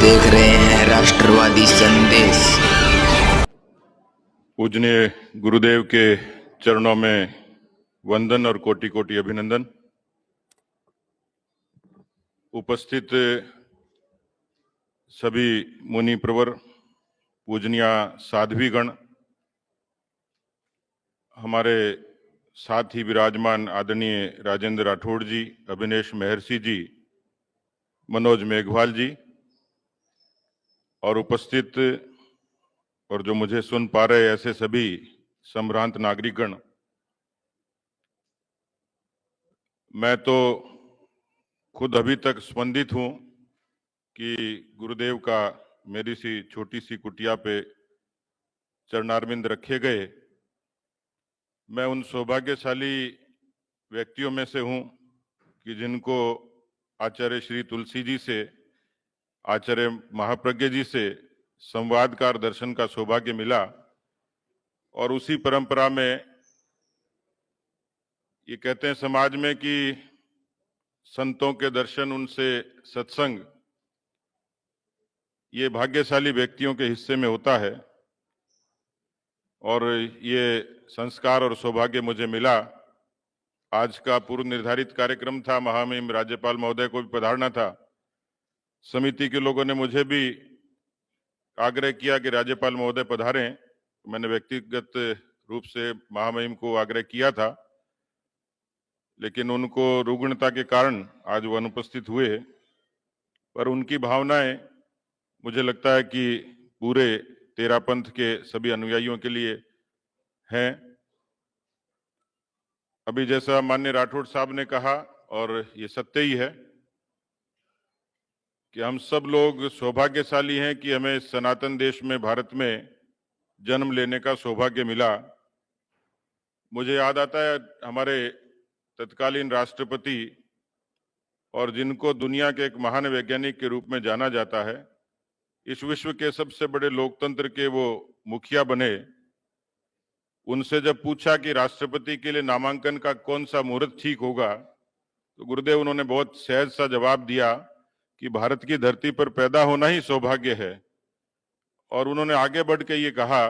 देख रहे हैं राष्ट्रवादी संदेश। पूजनीय गुरुदेव के चरणों में वंदन और कोटि कोटि अभिनंदन। उपस्थित सभी मुनि प्रवर, पूजनीय साध्वीगण, हमारे साथ ही विराजमान आदरणीय राजेंद्र राठौड़ जी, अभिनेश महर्षि जी, मनोज मेघवाल जी और उपस्थित और जो मुझे सुन पा रहे ऐसे सभी संभ्रांत नागरिकगण। मैं तो खुद अभी तक स्पंदित हूं कि गुरुदेव का मेरी सी छोटी सी कुटिया पे चरणारविंद रखे गए। मैं उन सौभाग्यशाली व्यक्तियों में से हूं कि जिनको आचार्य श्री तुलसी जी से, आचार्य महाप्रज्ञ जी से संवादकार दर्शन का सौभाग्य मिला और उसी परंपरा में ये कहते हैं समाज में कि संतों के दर्शन, उनसे सत्संग, ये भाग्यशाली व्यक्तियों के हिस्से में होता है और ये संस्कार और सौभाग्य मुझे मिला। आज का पूर्व निर्धारित कार्यक्रम था, महामहिम राज्यपाल महोदय को भी पधारना था। समिति के लोगों ने मुझे भी आग्रह किया कि राज्यपाल महोदय पधारें। मैंने व्यक्तिगत रूप से महामहिम को आग्रह किया था, लेकिन उनको रुग्णता के कारण आज वो अनुपस्थित हुए। पर उनकी भावनाएं मुझे लगता है कि पूरे तेरा पंथ के सभी अनुयायियों के लिए हैं। अभी जैसा माननीय राठौड़ साहब ने कहा, और ये सत्य ही है कि हम सब लोग सौभाग्यशाली हैं कि हमें इस सनातन देश में, भारत में जन्म लेने का सौभाग्य मिला। मुझे याद आता है हमारे तत्कालीन राष्ट्रपति, और जिनको दुनिया के एक महान वैज्ञानिक के रूप में जाना जाता है, इस विश्व के सबसे बड़े लोकतंत्र के वो मुखिया बने। उनसे जब पूछा कि राष्ट्रपति के लिए नामांकन का कौन सा मुहूर्त ठीक होगा, तो गुरुदेव उन्होंने बहुत सहज सा जवाब दिया कि भारत की धरती पर पैदा होना ही सौभाग्य है। और उन्होंने आगे बढ़ के ये कहा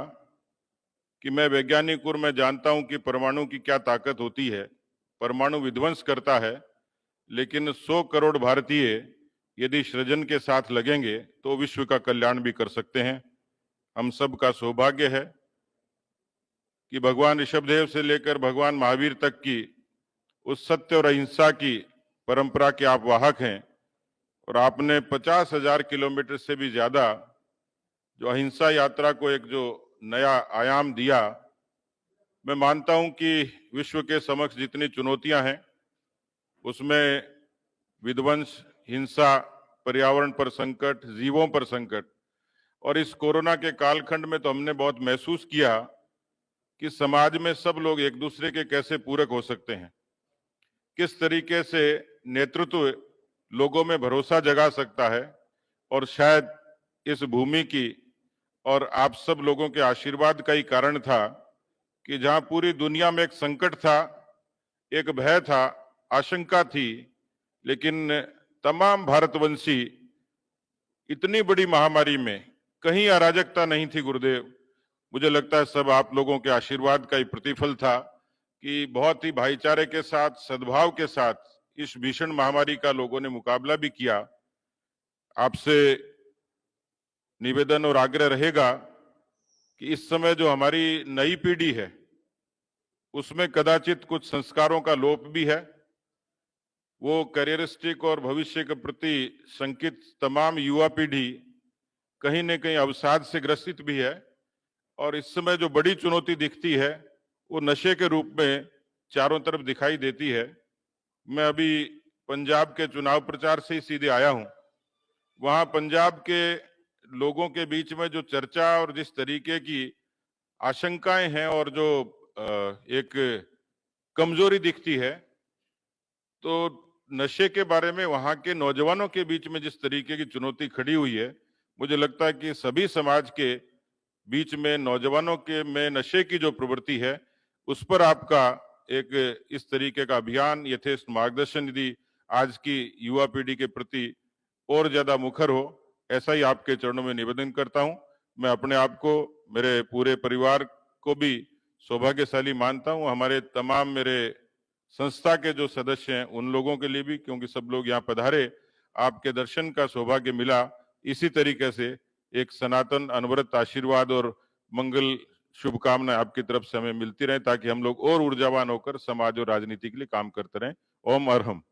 कि मैं वैज्ञानिक और मैं जानता हूं कि परमाणु की क्या ताकत होती है। परमाणु विध्वंस करता है, लेकिन 100 करोड़ भारतीय यदि सृजन के साथ लगेंगे तो विश्व का कल्याण भी कर सकते हैं। हम सब का सौभाग्य है कि भगवान ऋषभदेव से लेकर भगवान महावीर तक की उस सत्य और अहिंसा की परंपरा के आप वाहक हैं, और आपने 50,000 किलोमीटर से भी ज्यादा जो अहिंसा यात्रा को एक जो नया आयाम दिया। मैं मानता हूं कि विश्व के समक्ष जितनी चुनौतियां हैं उसमें विध्वंस, हिंसा, पर्यावरण पर संकट, जीवों पर संकट, और इस कोरोना के कालखंड में तो हमने बहुत महसूस किया कि समाज में सब लोग एक दूसरे के कैसे पूरक हो सकते हैं, किस तरीके से नेतृत्व लोगों में भरोसा जगा सकता है। और शायद इस भूमि की और आप सब लोगों के आशीर्वाद का ही कारण था कि जहां पूरी दुनिया में एक संकट था, एक भय था, आशंका थी, लेकिन तमाम भारतवंशी इतनी बड़ी महामारी में कहीं अराजकता नहीं थी। गुरुदेव, मुझे लगता है सब आप लोगों के आशीर्वाद का ही प्रतिफल था कि बहुत ही भाईचारे के साथ, सद्भाव के साथ इस भीषण महामारी का लोगों ने मुकाबला भी किया। आपसे निवेदन और आग्रह रहेगा कि इस समय जो हमारी नई पीढ़ी है उसमें कदाचित कुछ संस्कारों का लोप भी है। वो करियरिस्टिक और भविष्य के प्रति शंकित तमाम युवा पीढ़ी कहीं न कहीं अवसाद से ग्रसित भी है, और इस समय जो बड़ी चुनौती दिखती है वो नशे के रूप में चारों तरफ दिखाई देती है। मैं अभी पंजाब के चुनाव प्रचार से ही सीधे आया हूं। वहां पंजाब के लोगों के बीच में जो चर्चा और जिस तरीके की आशंकाएं हैं और जो एक कमजोरी दिखती है, तो नशे के बारे में वहां के नौजवानों के बीच में जिस तरीके की चुनौती खड़ी हुई है, मुझे लगता है कि सभी समाज के बीच में नौजवानों के में नशे की जो प्रवृत्ति है उस पर आपका एक इस तरीके का अभियान, यथेष्ट मार्गदर्शन यदि आज की युवा पीढ़ी के प्रति और ज्यादा मुखर हो ऐसा ही आपके चरणों में निवेदन करता हूं। मैं अपने आप को, मेरे पूरे परिवार को भी सौभाग्यशाली मानता हूं, हमारे तमाम मेरे संस्था के जो सदस्य हैं उन लोगों के लिए भी, क्योंकि सब लोग यहाँ पधारे, आपके दर्शन का सौभाग्य मिला। इसी तरीके से एक सनातन अनवरत आशीर्वाद और मंगल शुभकामनाएं आपकी तरफ से हमें मिलती रहे, ताकि हम लोग और ऊर्जावान होकर समाज और राजनीति के लिए काम करते रहें। ओम अरहम।